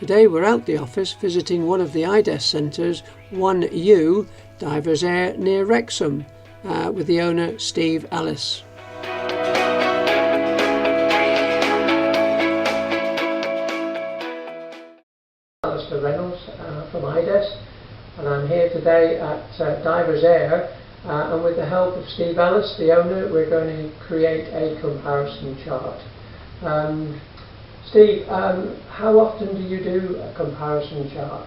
Today we're out the office visiting one of the IDEST centres, 1U, Divers Air near Wrexham, with the owner Steve Ellis. Mr. Reynolds from IDEST, and I'm here today at Divers Air, and with the help of Steve Ellis, the owner, we're going to create a comparison chart. Steve, how often do you do a comparison chart?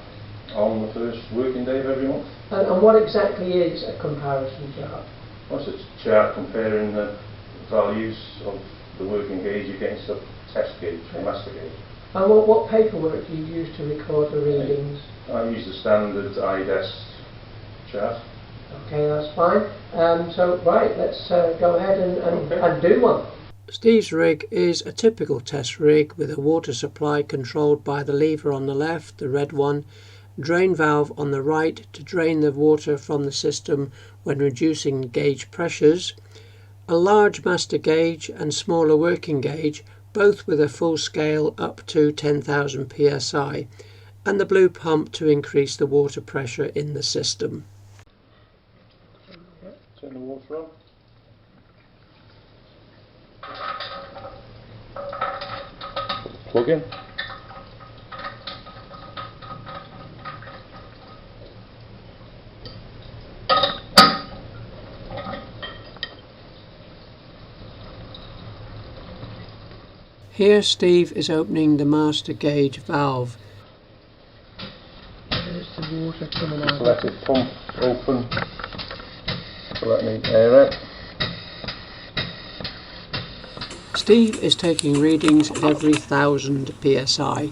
On the first working day of every month. And what exactly is a comparison chart? Well, it's a chart comparing the values of the working gauge against the test gauge, the master gauge. And what paperwork do you use to record the readings? I use the standard IDEST chart. Okay, that's fine. So, right, let's go ahead and do one. Steve's rig is a typical test rig with a water supply controlled by the lever on the left, the red one, drain valve on the right to drain the water from the system when reducing gauge pressures, a large master gauge and smaller working gauge, both with a full scale up to 10,000 psi, and the blue pump to increase the water pressure in the system. Turn the water on. Plug in. Here Steve is opening the master gauge valve. There's the water coming out. Let it pump open to let me air it. Steve is taking readings at every 1000 psi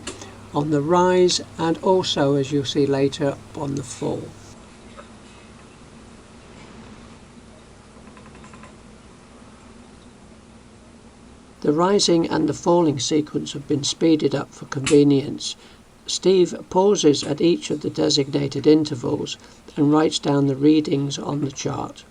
on the rise and also, as you'll see later, on the fall. The rising and the falling sequence have been speeded up for convenience. Steve pauses at each of the designated intervals and writes down the readings on the chart.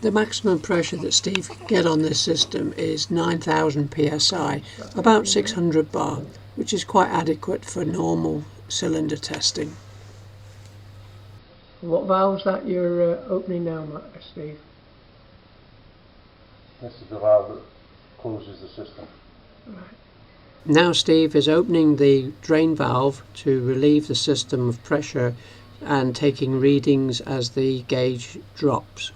The maximum pressure that Steve can get on this system is 9,000 psi, about 600 bar, which is quite adequate for normal cylinder testing. What valve's that you're opening now, Steve? This is the valve that closes the system. Right. Now Steve is opening the drain valve to relieve the system of pressure and taking readings as the gauge drops.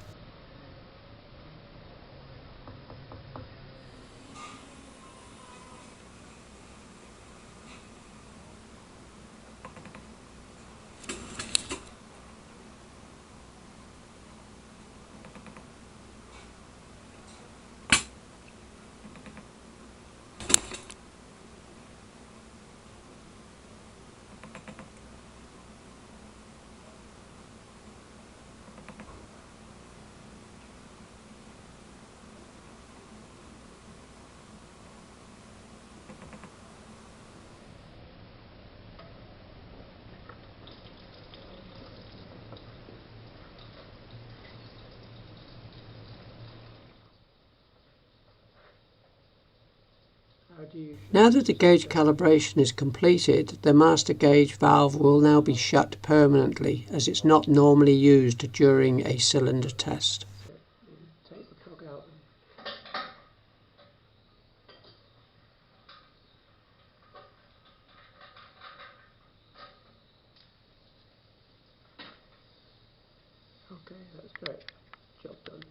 Now that the gauge calibration is completed, the master gauge valve will now be shut permanently as it's not normally used during a cylinder test. Take the plug out. Okay, that's great. Job done.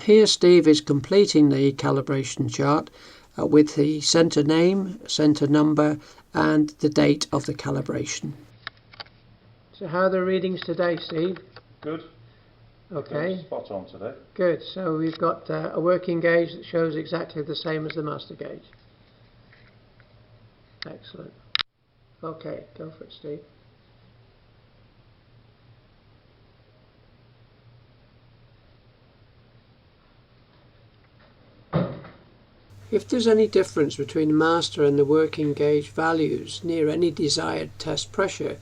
Here Steve is completing the calibration chart with the centre name, centre number and the date of the calibration. So how are the readings today, Steve? Good. Okay. Spot on today. Good. So we've got a working gauge that shows exactly the same as the master gauge. Excellent. Okay, go for it, Steve. If there's any difference between the master and the working gauge values near any desired test pressure,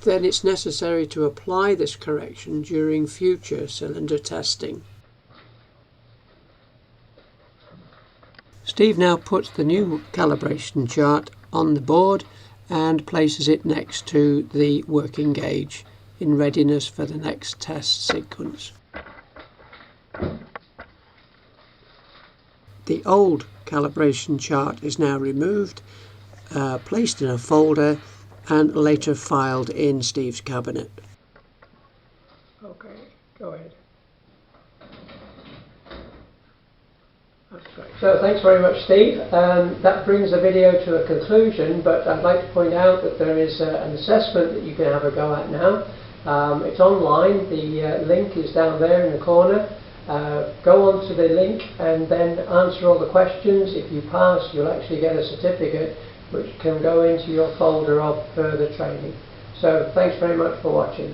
then it's necessary to apply this correction during future cylinder testing. Steve now puts the new calibration chart on the board and places it next to the working gauge in readiness for the next test sequence. The old calibration chart is now removed, placed in a folder and later filed in Steve's cabinet. Okay, go ahead. That's great. So thanks very much, Steve. That brings the video to a conclusion, but I'd like to point out that there is an assessment that you can have a go at now. It's online. The link is down there in the corner. Go on to the link and then answer all the questions. If you pass, you'll actually get a certificate which can go into your folder of further training. So thanks very much for watching.